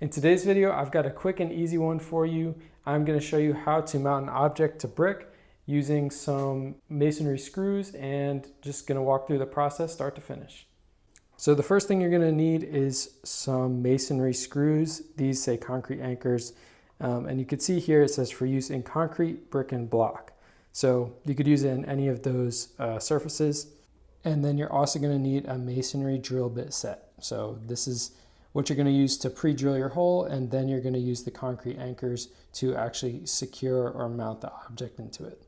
In today's video, I've got a quick and easy one for you. I'm going to show you how to mount an object to brick using some masonry screws and just going to walk through the process start to finish. So the first thing you're going to need is some masonry screws. These say concrete anchors. And you can see here it says for use in concrete, brick, and block. So you could use it in any of those surfaces. And then you're also going to need a masonry drill bit set. So this is what you're going to use to pre-drill your hole, and then you're going to use the concrete anchors to actually secure or mount the object into it.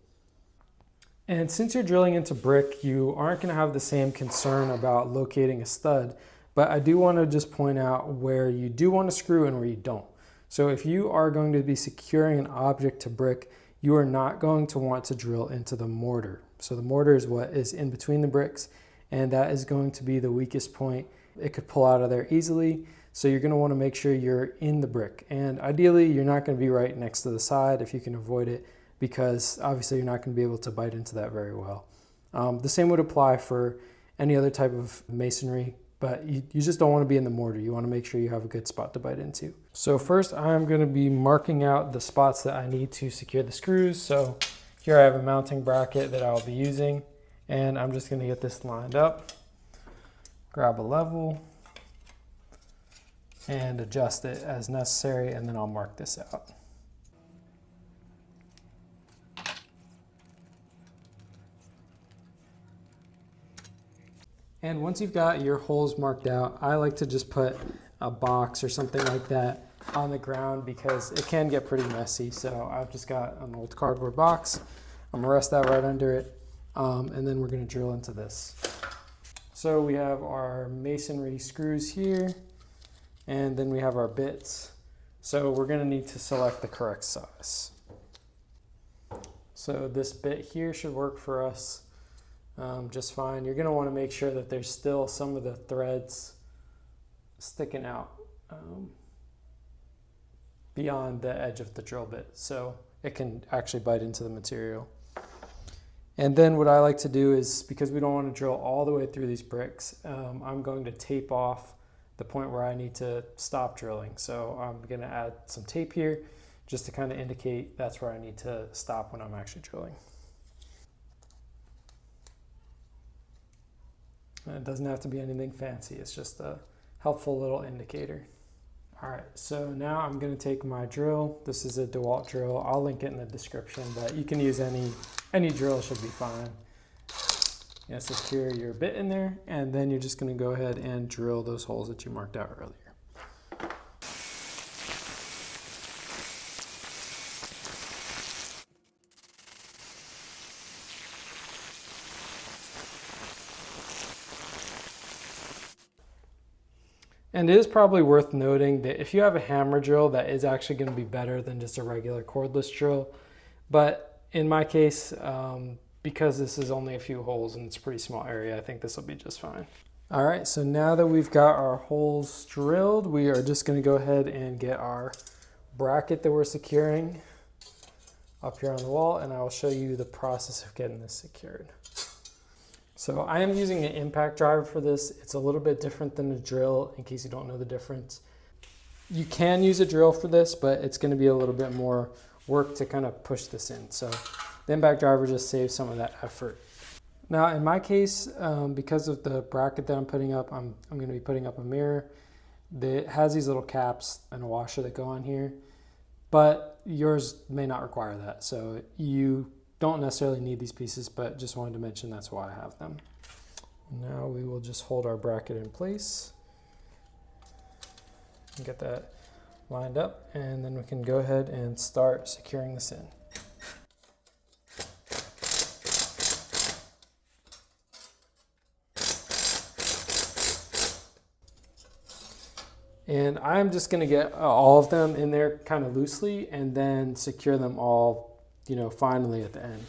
And since you're drilling into brick, you aren't going to have the same concern about locating a stud, but I do want to just point out where you do want to screw and where you don't. So if you are going to be securing an object to brick, you are not going to want to drill into the mortar. So the mortar is what is in between the bricks, and that is going to be the weakest point. It could pull out of there easily, so you're going to want to make sure you're in the brick. And ideally, you're not going to be right next to the side if you can avoid it, because obviously you're not going to be able to bite into that very well. The same would apply for any other type of masonry, but you just don't want to be in the mortar. You want to make sure you have a good spot to bite into. So first, I'm going to be marking out the spots that I need to secure the screws. So here I have a mounting bracket that I'll be using, and I'm just going to get this lined up. Grab a level and adjust it as necessary, and then I'll mark this out. And once you've got your holes marked out, I like to just put a box or something like that on the ground because it can get pretty messy. So I've just got an old cardboard box. I'm gonna rest that right under it, and then we're gonna drill into this. So we have our masonry screws here, and then we have our bits. So we're gonna need to select the correct size. So this bit here should work for us just fine. You're gonna wanna make sure that there's still some of the threads sticking out beyond the edge of the drill bit, so it can actually bite into the material. And then what I like to do is, because we don't want to drill all the way through these bricks, I'm going to tape off the point where I need to stop drilling. So I'm going to add some tape here just to kind of indicate that's where I need to stop when I'm actually drilling. And it doesn't have to be anything fancy, it's just a helpful little indicator. All right, so now I'm going to take my drill. This is a DeWalt drill. I'll link it in the description, but you can use any drill, should be fine. You secure your bit in there, and then you're just going to go ahead and drill those holes that you marked out earlier. And it is probably worth noting that if you have a hammer drill, that is actually going to be better than just a regular cordless drill. But in my case, because this is only a few holes and it's a pretty small area, I think this will be just fine. All right, so now that we've got our holes drilled, we are just going to go ahead and get our bracket that we're securing up here on the wall, and I will show you the process of getting this secured. So I am using an impact driver for this. It's a little bit different than a drill, in case you don't know the difference. You can use a drill for this, but it's going to be a little bit more work to kind of push this in. So the impact driver just saves some of that effort. Now in my case, because of the bracket that I'm putting up, I'm going to be putting up a mirror that has these little caps and a washer that go on here, but yours may not require that. So you don't necessarily need these pieces, but just wanted to mention that's why I have them. Now we will just hold our bracket in place and get that lined up, and then we can go ahead and start securing this in. And I'm just going to get all of them in there kind of loosely and then secure them all, finally at the end.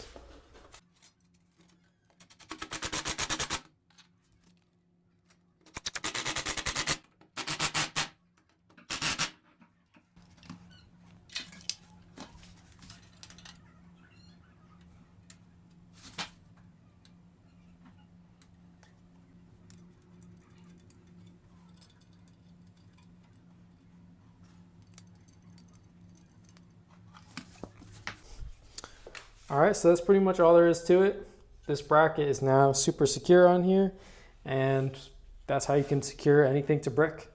All right, so that's pretty much all there is to it. This bracket is now super secure on here, and that's how you can secure anything to brick.